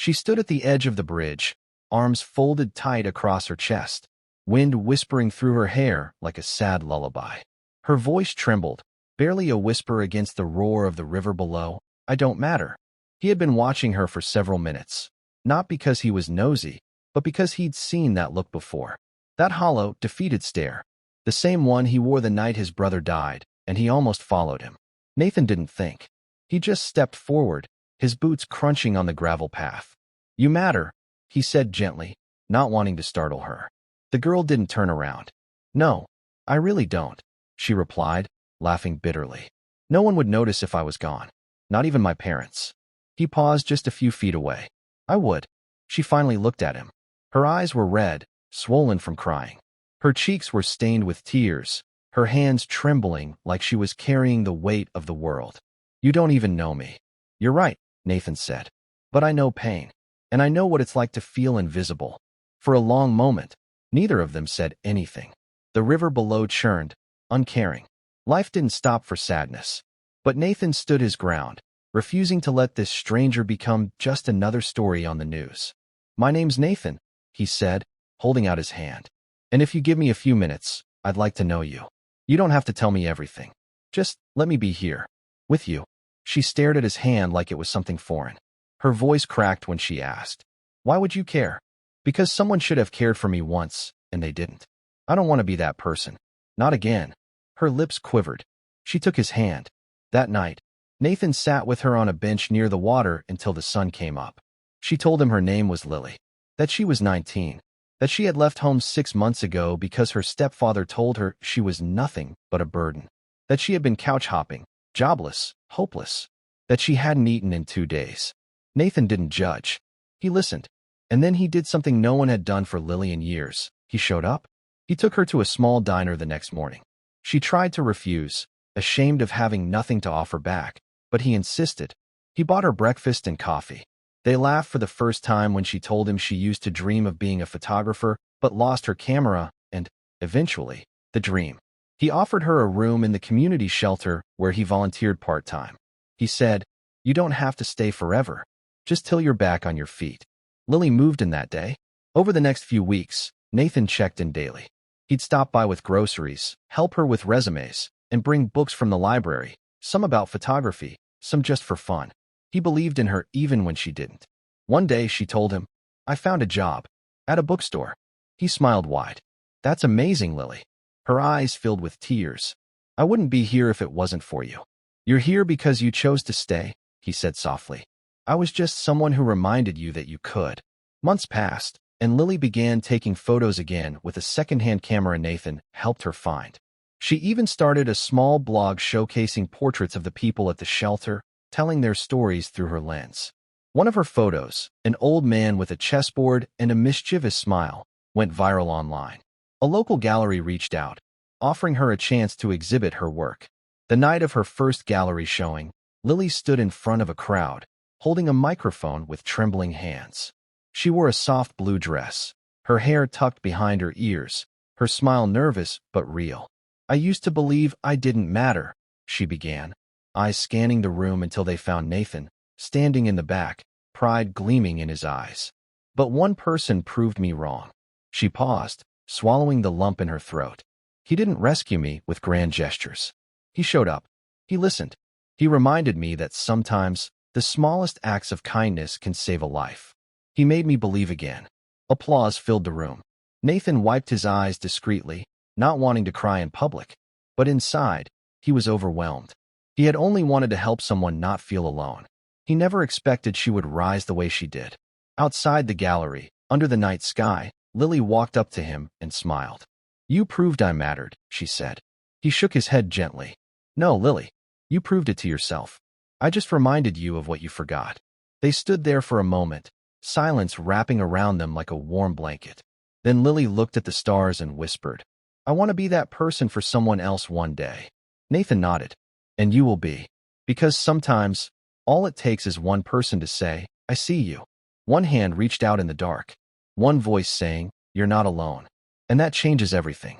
She stood at the edge of the bridge, arms folded tight across her chest, wind whispering through her hair like a sad lullaby. Her voice trembled, barely a whisper against the roar of the river below. I don't matter. He had been watching her for several minutes, not because he was nosy, but because he'd seen that look before. That hollow, defeated stare. The same one he wore the night his brother died, and he almost followed him. Nathan didn't think. He just stepped forward, his boots crunching on the gravel path. You matter, he said gently, not wanting to startle her. The girl didn't turn around. No, I really don't, she replied, laughing bitterly. No one would notice if I was gone, not even my parents. He paused just a few feet away. I would. She finally looked at him. Her eyes were red, swollen from crying. Her cheeks were stained with tears, her hands trembling like she was carrying the weight of the world. You don't even know me. You're right, Nathan said. But I know pain, and I know what it's like to feel invisible. For a long moment, neither of them said anything. The river below churned, uncaring. Life didn't stop for sadness. But Nathan stood his ground, refusing to let this stranger become just another story on the news. My name's Nathan, he said, holding out his hand. And if you give me a few minutes, I'd like to know you. You don't have to tell me everything. Just let me be here, with you. She stared at his hand like it was something foreign. Her voice cracked when she asked, why would you care? Because someone should have cared for me once, and they didn't. I don't want to be that person. Not again. Her lips quivered. She took his hand. That night, Nathan sat with her on a bench near the water until the sun came up. She told him her name was Lily, that she was 19, that she had left home 6 months ago because her stepfather told her she was nothing but a burden, that she had been couch hopping, jobless, hopeless, that she hadn't eaten in 2 days. Nathan didn't judge. He listened. And then he did something no one had done for Lily in years. He showed up. He took her to a small diner the next morning. She tried to refuse, ashamed of having nothing to offer back, but he insisted. He bought her breakfast and coffee. They laughed for the first time when she told him she used to dream of being a photographer, but lost her camera and, eventually, the dream. He offered her a room in the community shelter where he volunteered part-time. He said, you don't have to stay forever, just till you're back on your feet. Lily moved in that day. Over the next few weeks, Nathan checked in daily. He'd stop by with groceries, help her with resumes, and bring books from the library, some about photography, some just for fun. He believed in her even when she didn't. One day, she told him, I found a job. At a bookstore. He smiled wide. That's amazing, Lily. Her eyes filled with tears. I wouldn't be here if it wasn't for you. You're here because you chose to stay, he said softly. I was just someone who reminded you that you could. Months passed, and Lily began taking photos again with a second-hand camera Nathan helped her find. She even started a small blog showcasing portraits of the people at the shelter, telling their stories through her lens. One of her photos, an old man with a chessboard and a mischievous smile, went viral online. A local gallery reached out, offering her a chance to exhibit her work. The night of her first gallery showing, Lily stood in front of a crowd, holding a microphone with trembling hands. She wore a soft blue dress, her hair tucked behind her ears, her smile nervous but real. I used to believe I didn't matter, she began, eyes scanning the room until they found Nathan, standing in the back, pride gleaming in his eyes. But one person proved me wrong. She paused, swallowing the lump in her throat. He didn't rescue me with grand gestures. He showed up. He listened. He reminded me that sometimes the smallest acts of kindness can save a life. He made me believe again. Applause filled the room. Nathan wiped his eyes discreetly, not wanting to cry in public. But inside, he was overwhelmed. He had only wanted to help someone not feel alone. He never expected she would rise the way she did. Outside the gallery, under the night sky, Lily walked up to him and smiled. You proved I mattered, she said. He shook his head gently. No, Lily, you proved it to yourself. I just reminded you of what you forgot. They stood there for a moment, silence wrapping around them like a warm blanket. Then Lily looked at the stars and whispered, I want to be that person for someone else one day. Nathan nodded. And you will be. Because sometimes, all it takes is one person to say, I see you. One hand reached out in the dark. One voice saying, you're not alone. And that changes everything.